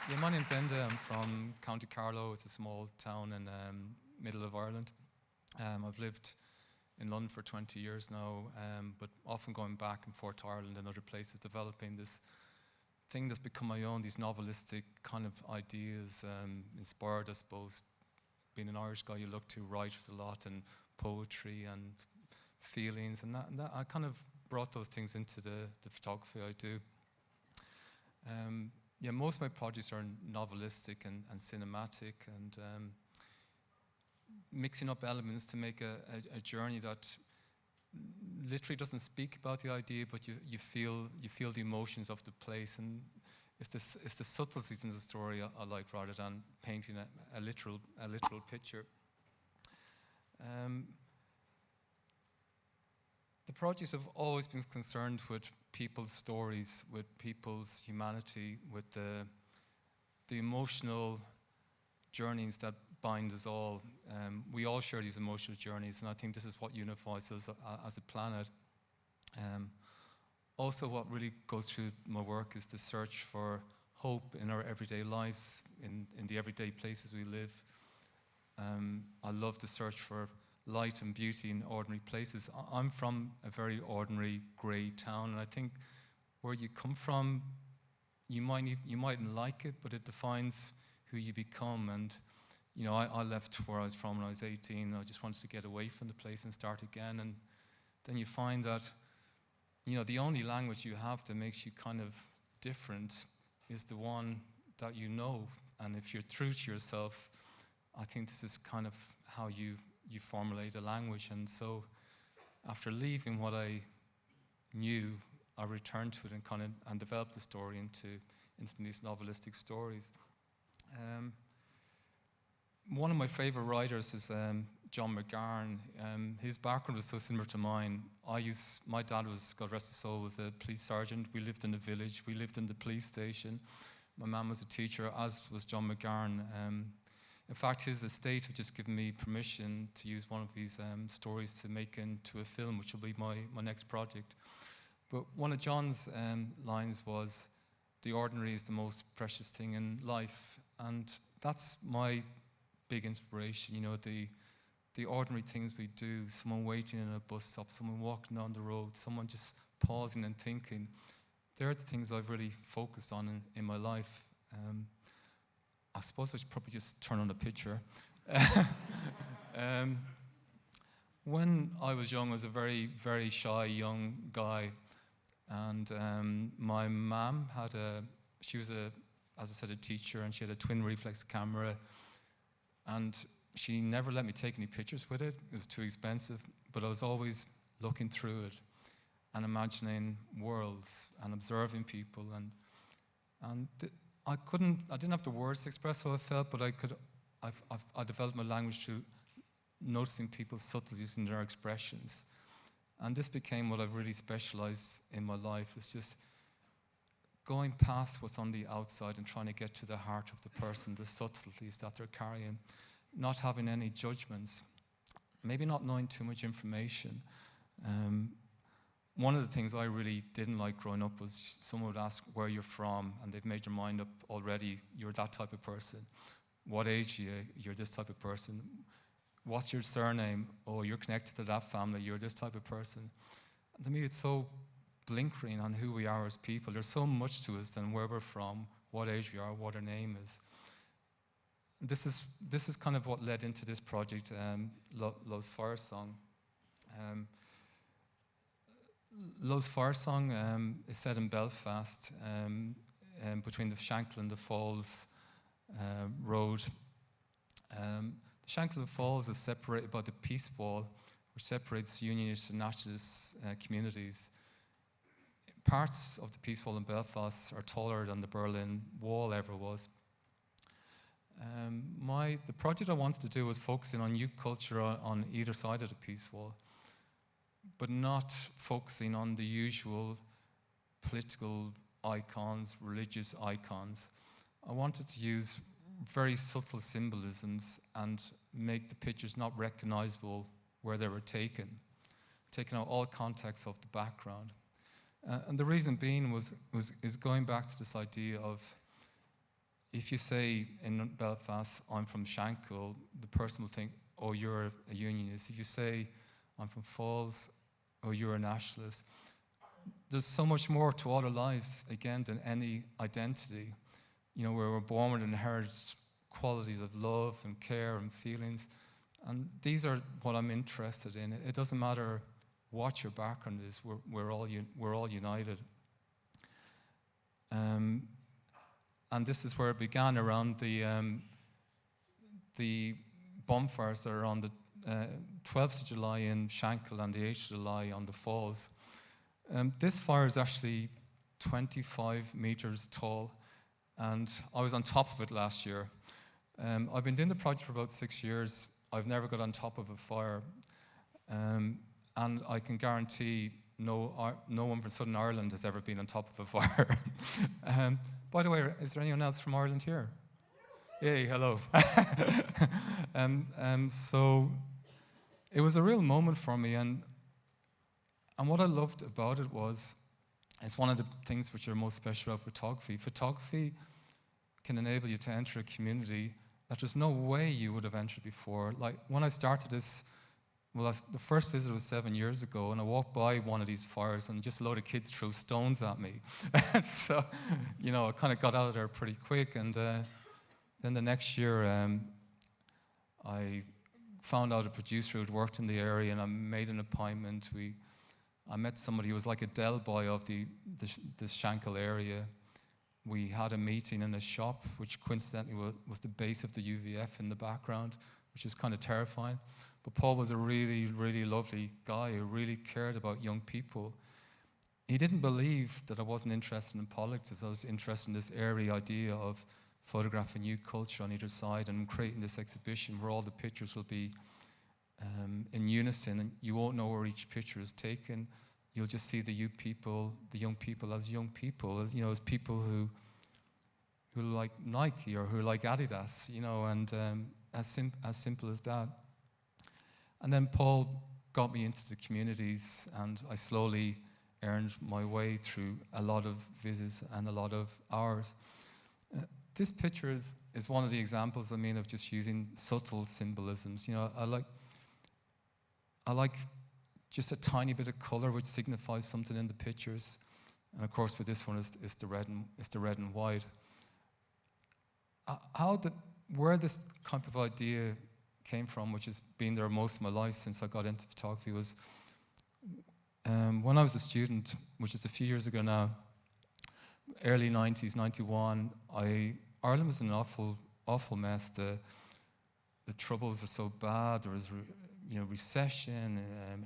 Yeah, my name's Enda. I'm from County Carlow. It's a small town in middle of Ireland. I've lived in London for 20 years now, but often going back and forth to Ireland and other places, developing this thing that's become my own, these novelistic kind of ideas, inspired, I suppose. Being an Irish guy, you look to writers a lot and poetry and feelings, and that I kind of brought those things into the photography I do. Yeah, most of my projects are novelistic and cinematic, and mixing up elements to make a journey that literally doesn't speak about the idea, but you feel the emotions of the place, and it's the subtleties in the story I like, rather than painting a literal picture. The projects have always been concerned with people's stories, with people's humanity, with the emotional journeys that bind us all. We all share these emotional journeys, and I think this is what unifies us as a planet. Also, what really goes through my work is the search for hope in our everyday lives, in the everyday places we live. I love the search for light and beauty in ordinary places. I'm from a very ordinary grey town, and I think where you come from, you mightn't like it, but it defines who you become. And you know, I left where I was from when I was 18. I just wanted to get away from the place and start again. And then you find that, you know, the only language you have that makes you kind of different is the one that you know. And if you're true to yourself, I think this is kind of how you formulate a language. And so after leaving what I knew, I returned to it and developed the story into these novelistic stories. One of my favorite writers is John McGarn. His background was so similar to mine. My dad was, God rest his soul, was a police sergeant. We lived in a village. We lived in the police station. My mum was a teacher, as was John McGarn. In fact, his estate have just given me permission to use one of these stories to make into a film, which will be my next project. But one of John's lines was, "The ordinary is the most precious thing in life." And that's my big inspiration, you know, the ordinary things we do, someone waiting in a bus stop, someone walking down the road, someone just pausing and thinking. They're the things I've really focused on in my life. I suppose I should probably just turn on the picture. When I was young, I was a very, very shy young guy, and my mum she was as I said, a teacher, and she had a twin reflex camera, and she never let me take any pictures with it. It was too expensive, but I was always looking through it and imagining worlds and observing people, and I didn't have the words to express how I felt, but I developed my language through noticing people's subtleties in their expressions. And this became what I've really specialized in my life, is just going past what's on the outside and trying to get to the heart of the person, the subtleties that they're carrying, not having any judgments, maybe not knowing too much information. One of the things I really didn't like growing up was someone would ask where you're from, and they've made their mind up already. You're that type of person. What age are you? You're this type of person. What's your surname? Oh, you're connected to that family. You're this type of person. And to me, it's so blinkering on who we are as people. There's so much to us than where we're from, what age we are, what our name is. This is kind of what led into this project, Love's Fire Song. Love's Fire Song is set in Belfast, between the Shankill and the Falls road. The Shankill and Falls is separated by the Peace Wall, which separates Unionist and Nationalist communities. Parts of the Peace Wall in Belfast are taller than the Berlin Wall ever was. The project I wanted to do was focusing on youth culture on either side of the Peace Wall, but not focusing on the usual political icons, religious icons. I wanted to use very subtle symbolisms and make the pictures not recognizable where they were taken, taking out all context of the background. And the reason being is going back to this idea of, if you say in Belfast, I'm from Shankill, the person will think, oh, you're a unionist. If you say, I'm from Falls, oh, you're a nationalist. There's so much more to all our lives, again, than any identity. You know, we're born with inherited qualities of love and care and feelings. And these are what I'm interested in. It doesn't matter what your background is, we're all united. And this is where it began, around the bonfires that are on the 12th of July in Shankill and the 8th of July on the Falls. This fire is actually 25 meters tall, and I was on top of it last year. I've been doing the project for about 6 years. I've never got on top of a fire, and I can guarantee no one from Southern Ireland has ever been on top of a fire. By the way, is there anyone else from Ireland here? Yay, hello. So it was a real moment for me, and what I loved about it was, it's one of the things which are most special about photography. Photography can enable you to enter a community that there's no way you would have entered before. Like when I started this, well, the first visit was 7 years ago, and I walked by one of these fires and just a load of kids threw stones at me. So, you know, I kind of got out of there pretty quick, and then the next year, I found out a producer who'd worked in the area, and I made an appointment. I met somebody who was like a Del boy of this Shankill area. We had a meeting in a shop, which coincidentally was the base of the UVF in the background, which was kind of terrifying. But Paul was a really, really lovely guy who really cared about young people. He didn't believe that I wasn't interested in politics. I was interested in this airy idea of photographing new culture on either side and creating this exhibition where all the pictures will be in unison, and you won't know where each picture is taken. You'll just see the young people as young people, as people who like Nike or who like Adidas, and as simple as that. And then Paul got me into the communities, and I slowly earned my way through a lot of visits and a lot of hours. This picture is one of the examples, of just using subtle symbolisms. I like just a tiny bit of color which signifies something in the pictures. And of course with this one is the red and white. Where this type of idea came from, which has been there most of my life since I got into photography, was when I was a student, which is a few years ago now, early 90s, 91, Ireland was in an awful mess. The troubles were so bad. There was recession,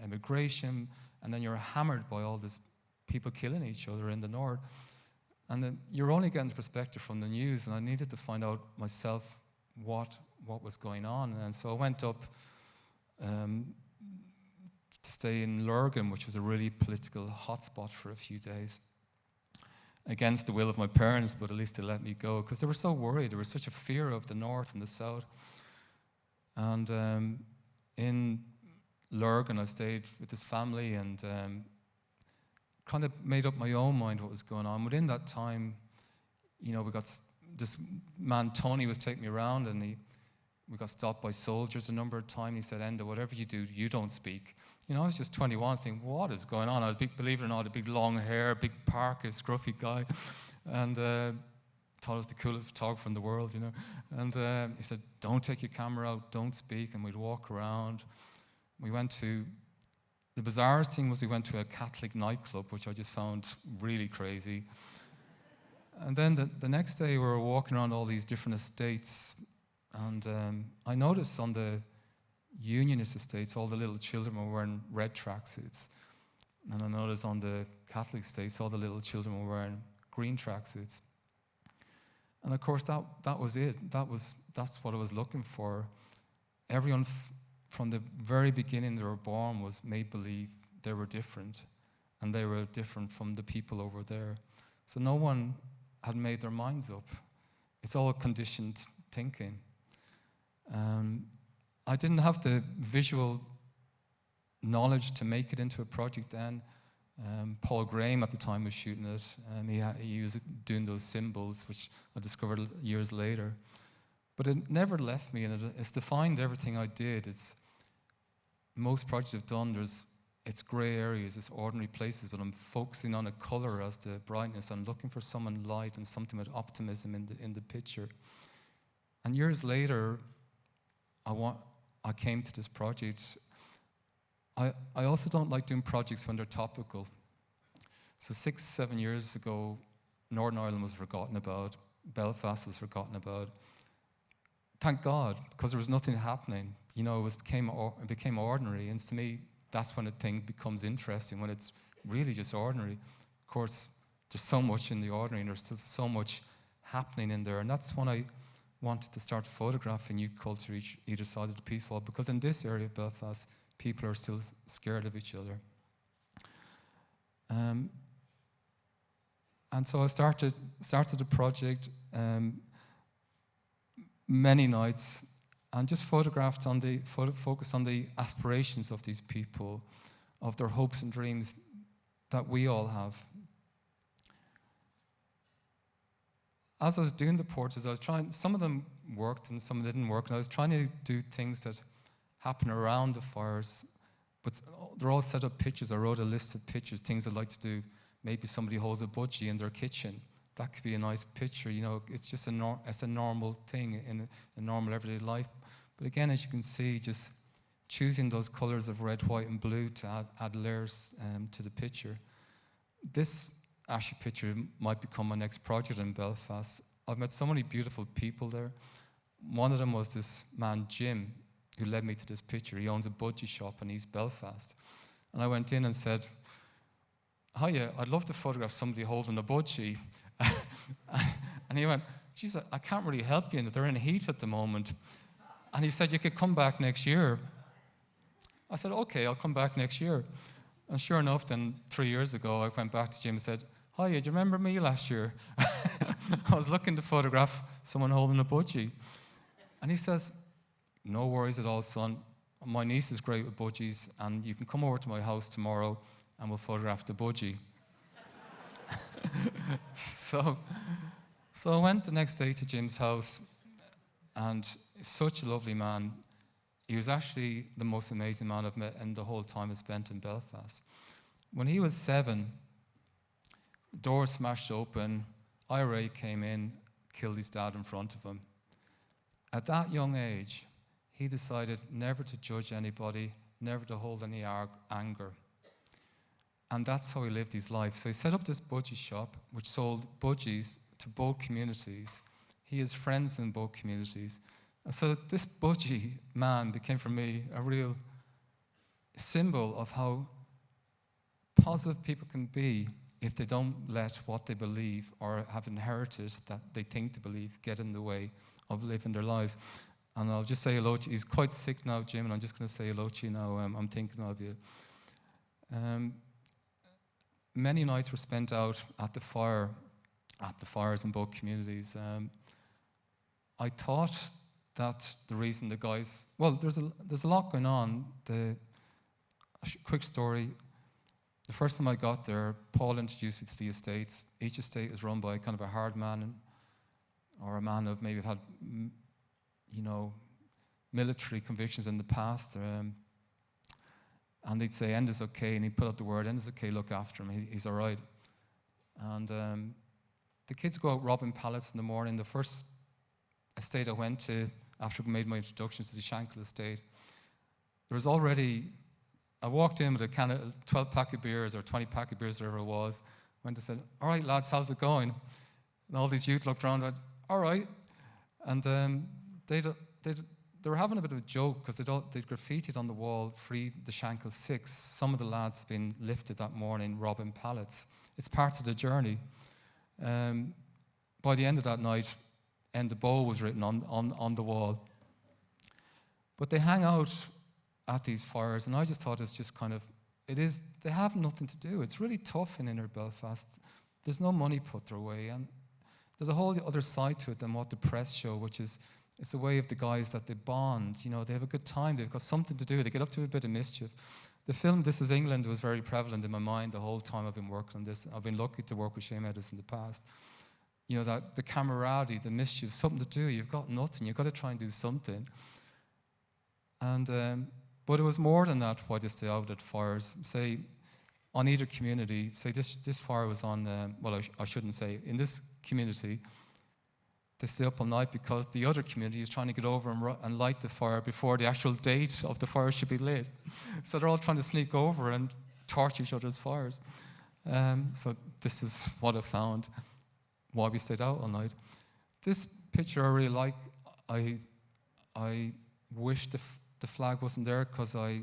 immigration, and then you're hammered by all this people killing each other in the north. And then you're only getting the perspective from the news, and I needed to find out myself what was going on. And so I went up to stay in Lurgan, which was a really political hotspot for a few days, against the will of my parents, but at least they let me go, because they were so worried. There was such a fear of the north and the south. And in Lurgan, I stayed with this family and kind of made up my own mind what was going on. Within that time, we got this man, Tony, was taking me around, and we got stopped by soldiers a number of times. He said, Enda, whatever you do, you don't speak. I was just 21, saying, what is going on? I was, believe it or not, a big long hair, big parka, scruffy guy, and thought I was the coolest photographer in the world, And he said, don't take your camera out, don't speak, and we'd walk around. We went to, the bizarrest thing was we went to a Catholic nightclub, which I just found really crazy. And then the next day we were walking around all these different estates, and I noticed on the Unionist estates, all the little children were wearing red tracksuits. And I noticed on the Catholic estates, all the little children were wearing green tracksuits. And of course, that was it. That's what I was looking for. Everyone from the very beginning they were born was made believe they were different, and they were different from the people over there. So no one had made their minds up. It's all conditioned thinking. I didn't have the visual knowledge to make it into a project then. Paul Graham at the time was shooting it. He was doing those symbols, which I discovered years later. But it never left me, and it's defined everything I did. It's most projects I've done, it's grey areas, it's ordinary places, but I'm focusing on a colour as the brightness. I'm looking for some light and something with optimism in the picture. And years later, I came to this project. I also don't like doing projects when they're topical. So 6-7 years ago, Northern Ireland was forgotten about, Belfast was forgotten about. Thank God, because there was nothing happening. You know, it became ordinary, and to me, that's when a thing becomes interesting, when it's really just ordinary. Of course, there's so much in the ordinary, and there's still so much happening in there, and that's when I wanted to start photographing youth culture either side of the peace wall, because in this area of Belfast, people are still scared of each other. And so I started the project many nights, and just photographed focused on the aspirations of these people, of their hopes and dreams that we all have. As I was doing the portraits, I was trying, some of them worked and some didn't work, and I was trying to do things that happen around the fires, but they're all set up pictures. I wrote a list of pictures, things I'd like to do. Maybe somebody holds a budgie in their kitchen. That could be a nice picture, you know. It's just it's a normal thing in a normal everyday life. But again, as you can see, just choosing those colors of red, white, and blue to add layers to the picture. This actually picture might become my next project in Belfast. I've met so many beautiful people there. One of them was this man, Jim, who led me to this picture. He owns a budgie shop in East Belfast. And I went in and said, "Hiya, I'd love to photograph somebody holding a budgie." And he went, "Geez, I can't really help you, they're in heat at the moment." And he said, "You could come back next year." I said, "Okay, I'll come back next year." And sure enough, then 3 years ago, I went back to Jim and said, "Hiya, do you remember me last year?" I was looking to photograph someone holding a budgie. And he says, "No worries at all, son. My niece is great with budgies, and you can come over to my house tomorrow and we'll photograph the budgie." So I went the next day to Jim's house, and such a lovely man. He was actually the most amazing man I've met in the whole time I spent in Belfast. When he was 7, doors smashed open, IRA came in, killed his dad in front of him. At that young age, he decided never to judge anybody, never to hold any anger. And that's how he lived his life. So he set up this budgie shop, which sold budgies to both communities. He has friends in both communities. And so this budgie man became for me a real symbol of how positive people can be if they don't let what they believe or have inherited that they think to believe get in the way of living their lives. And I'll just say hello to you. He's quite sick now, Jim, and I'm just going to say hello to you now. I'm thinking of you. Many nights were spent out at the fires in both communities. I thought that the reason the guys, well, there's a lot going on. Quick story. The first time I got there, Paul introduced me to the estates. Each estate is run by kind of a hard man, or a man of maybe had, military convictions in the past. And they'd say, "Enda's okay," and he'd put out the word, "Enda's okay, look after him, he's all right." And the kids go out robbing pallets in the morning. The first estate I went to, after I made my introductions, to the Shankle estate, there was already, I walked in with a can of 12-pack of beers, or 20-pack of beers, whatever it was. Went and said, "All right, lads, how's it going?" And all these youth looked around and went, "All right." And they were having a bit of a joke, because they'd graffitied on the wall, "Free the Shankle 6. Some of the lads had been lifted that morning robbing pallets." It's part of the journey. By the end of that night, Enda Bowe was written on the wall. But they hang out at these fires, and I just thought it's just kind of, they have nothing to do. It's really tough in inner Belfast. There's no money put their way, and there's a whole other side to it than what the press show, which is, it's a way of the guys that they bond. They have a good time. They've got something to do. They get up to a bit of mischief. The film This Is England was very prevalent in my mind the whole time I've been working on this. I've been lucky to work with Shane Meadows in the past. You know, that the camaraderie, the mischief, something to do. You've got nothing. You've got to try and do something. And but it was more than that. Why they stay out at fires? Say on either community. Say this fire was on. Well, I shouldn't say in this community. They stay up all night because the other community is trying to get over and light the fire before the actual date of the fire should be lit. So they're all trying to sneak over and torch each other's fires. So this is what I found. Why we stayed out all night. This picture I really like. I wish the flag wasn't there because I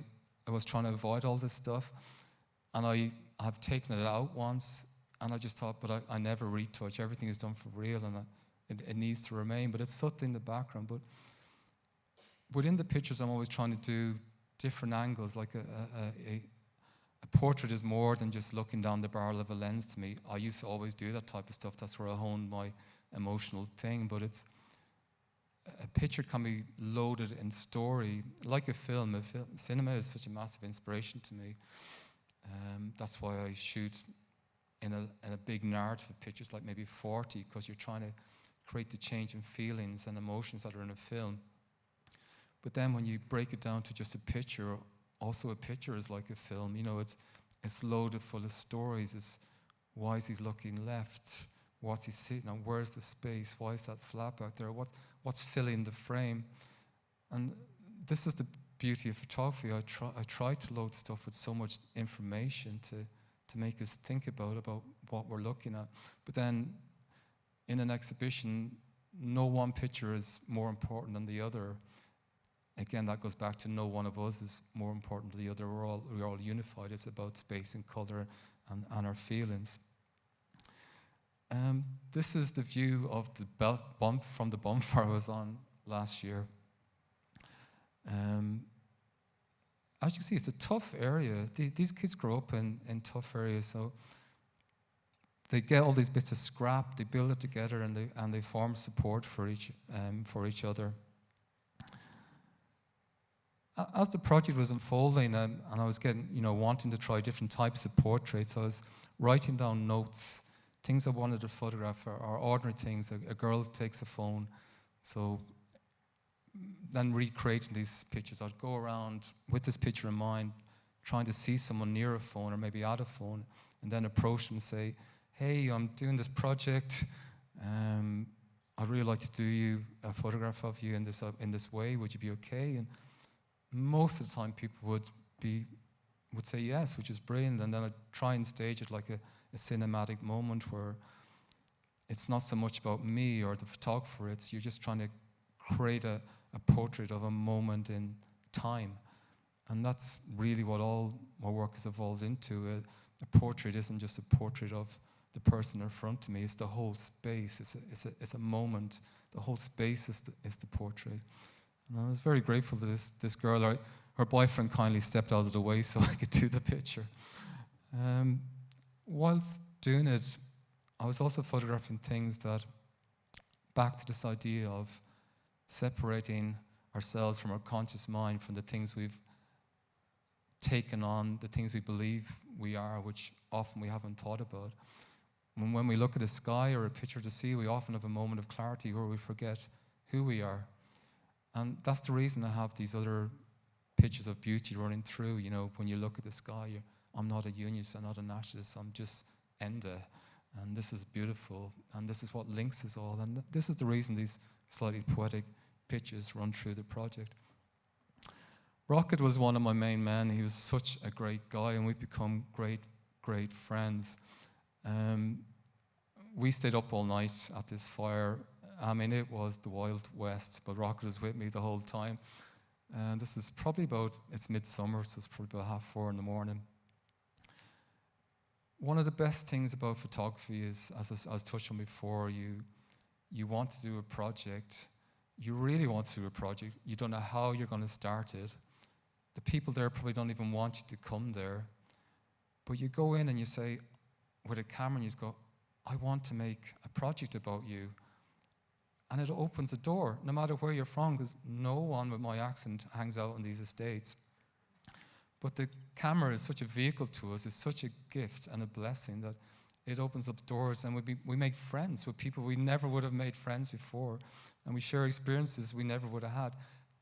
was trying to avoid all this stuff, and I have taken it out once, and I just thought, but I never retouch. Everything is done for real, and it needs to remain. But it's subtle in the background. But within the pictures, I'm always trying to do different angles. Like a portrait is more than just looking down the barrel of a lens to me. I used to always do that type of stuff. That's where I honed my emotional thing. But it's a picture can be loaded in story, like a film. Cinema is such a massive inspiration to me. That's why I shoot in a big narrative of pictures, like maybe 40, because you're trying to create the change in feelings and emotions that are in a film. But then when you break it down to just a picture, also a picture is like a film. You know, it's loaded full of stories. It's why is he looking left? What's he sitting on? Where's the space? Why is that flap out there? What's filling the frame? And this is the beauty of photography. I try to load stuff with so much information to make us think about what we're looking at. But then in an exhibition, no one picture is more important than the other. Again, that goes back to no one of us is more important than the other. We're all unified. It's about space and color and our feelings. This is the view of the from the bonfire I was on last year. As you can see, it's a tough area. These kids grow up in tough areas, so they get all these bits of scrap, they build it together, and they form support for each other. As the project was unfolding, and I was getting, wanting to try different types of portraits, I was writing down notes, things I wanted to photograph, or ordinary things. A girl takes a phone, so then recreating these pictures. I'd go around with this picture in mind, trying to see someone near a phone or maybe at a phone, and then approach them and say, "Hey, I'm doing this project. I'd really like to do you a photograph of you in this way. Would you be okay?" And most of the time, people would say yes, which is brilliant. And then I'd try and stage it like a cinematic moment where it's not so much about me or the photographer. You're just trying to create a portrait of a moment in time. And that's really what all my work has evolved into. A portrait isn't just a portrait of the person in front of me. It's the whole space. It's a moment. The whole space is the portrait. And I was very grateful to this girl. Her boyfriend kindly stepped out of the way so I could do the picture. Whilst doing it, I was also photographing things that, back to this idea of separating ourselves from our conscious mind, from the things we've taken on, the things we believe we are, which often we haven't thought about. When we look at a sky or a picture of the sea, we often have a moment of clarity where we forget who we are. And that's the reason I have these other pictures of beauty running through. When you look at the sky, I'm not a unionist, I'm not a nationalist, I'm just Enda. And this is beautiful, and this is what links us all. And this is the reason these slightly poetic pictures run through the project. Rocket was one of my main men. He was such a great guy, and we've become great, great friends. We stayed up all night at this fire. I mean, it was the Wild West, but Rocket was with me the whole time. And this is probably it's midsummer, so it's probably about 4:30 in the morning. One of the best things about photography is, as I was touched on before, you want to do a project. You really want to do a project. You don't know how you're going to start it. The people there probably don't even want you to come there. But you go in and you say, with a camera, and you just go, "I want to make a project about you." And it opens a door, no matter where you're from, because no one with my accent hangs out on these estates. But the camera is such a vehicle to us, it's such a gift and a blessing that it opens up doors, and we make friends with people we never would have made friends before, and we share experiences we never would have had,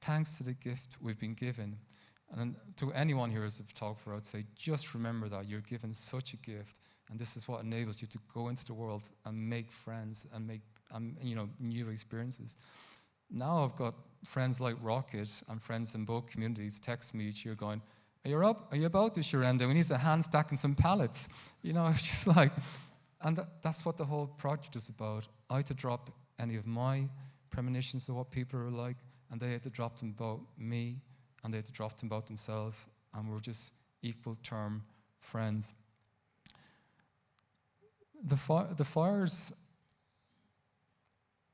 thanks to the gift we've been given. And to anyone here as a photographer, I'd say, just remember that you're given such a gift, and this is what enables you to go into the world and make friends and make new experiences. Now I've got friends like Rocket and friends in both communities text me each year going, Are you about this year, Enda? We need a hand stacking some pallets. It's just like, and that's what the whole project is about. I had to drop any of my premonitions of what people are like, and they had to drop them about me, and they had to drop them about themselves, and we're just equal term friends. The fires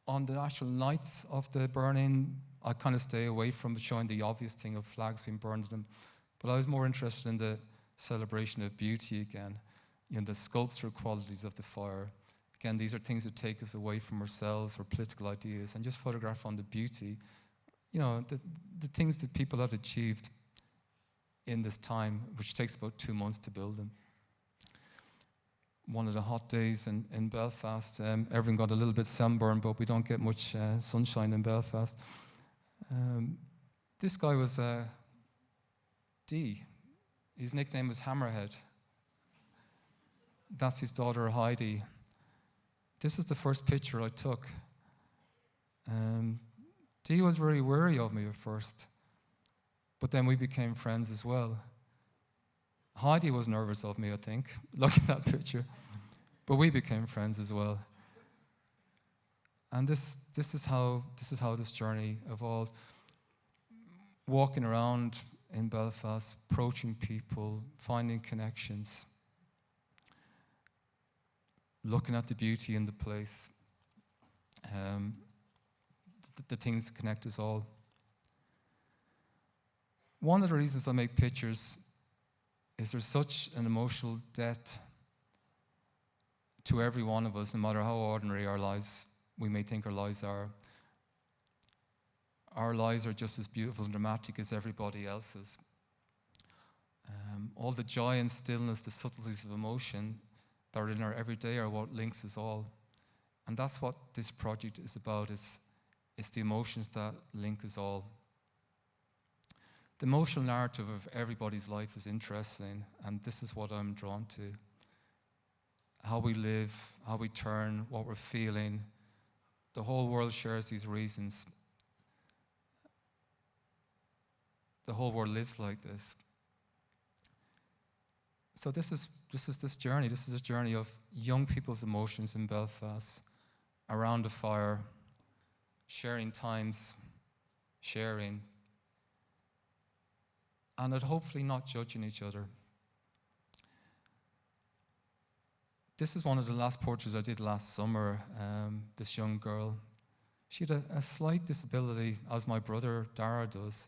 on the actual nights of the burning, I kind of stay away from showing the obvious thing of flags being burned in them. But I was more interested in the celebration of beauty again, the sculptural qualities of the fire. Again, these are things that take us away from ourselves or political ideas, and just photograph on the beauty, the things that people have achieved in this time, which takes about 2 months to build them. One of the hot days in Belfast, everyone got a little bit sunburned, but we don't get much sunshine in Belfast. This guy was D. His nickname was Hammerhead. That's his daughter Heidi. This is the first picture I took. D was very wary of me at first, but then we became friends as well. Heidi was nervous of me, I think, looking at that picture, but we became friends as well. And this is how this journey evolved. Walking around in Belfast, approaching people, finding connections, looking at the beauty in the place, the things that connect us all. One of the reasons I make pictures is there's such an emotional depth to every one of us, no matter how ordinary our lives we may think our lives are. Our lives are just as beautiful and dramatic as everybody else's. All the joy and stillness, the subtleties of emotion that are in our everyday are what links us all. And that's what this project is about. It's the emotions that link us all. The emotional narrative of everybody's life is interesting, and this is what I'm drawn to. How we live, how we turn, what we're feeling. The whole world shares these reasons. The whole world lives like this. So this is this journey. This is a journey of young people's emotions in Belfast, around the fire, sharing times, sharing, and hopefully not judging each other. This is one of the last portraits I did last summer. This young girl, she had a slight disability, as my brother Dara does.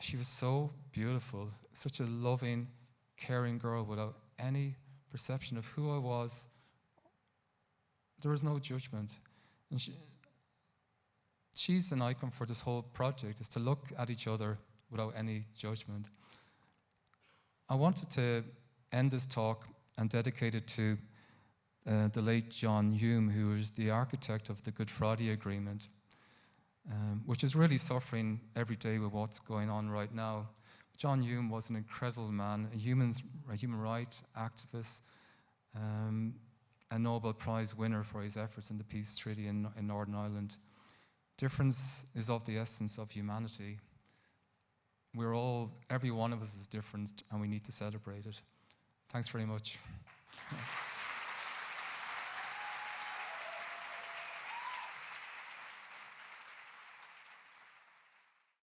She was so beautiful, such a loving, caring girl without any perception of who I was. There was no judgment. And she's an icon for this whole project, is to look at each other without any judgment. I wanted to end this talk and dedicate it to the late John Hume, who was the architect of the Good Friday Agreement, which is really suffering every day with what's going on right now. John Hume was an incredible man, a human rights activist, a Nobel Prize winner for his efforts in the peace treaty in Northern Ireland. Difference is of the essence of humanity. Every one of us is different, and we need to celebrate it. Thanks very much.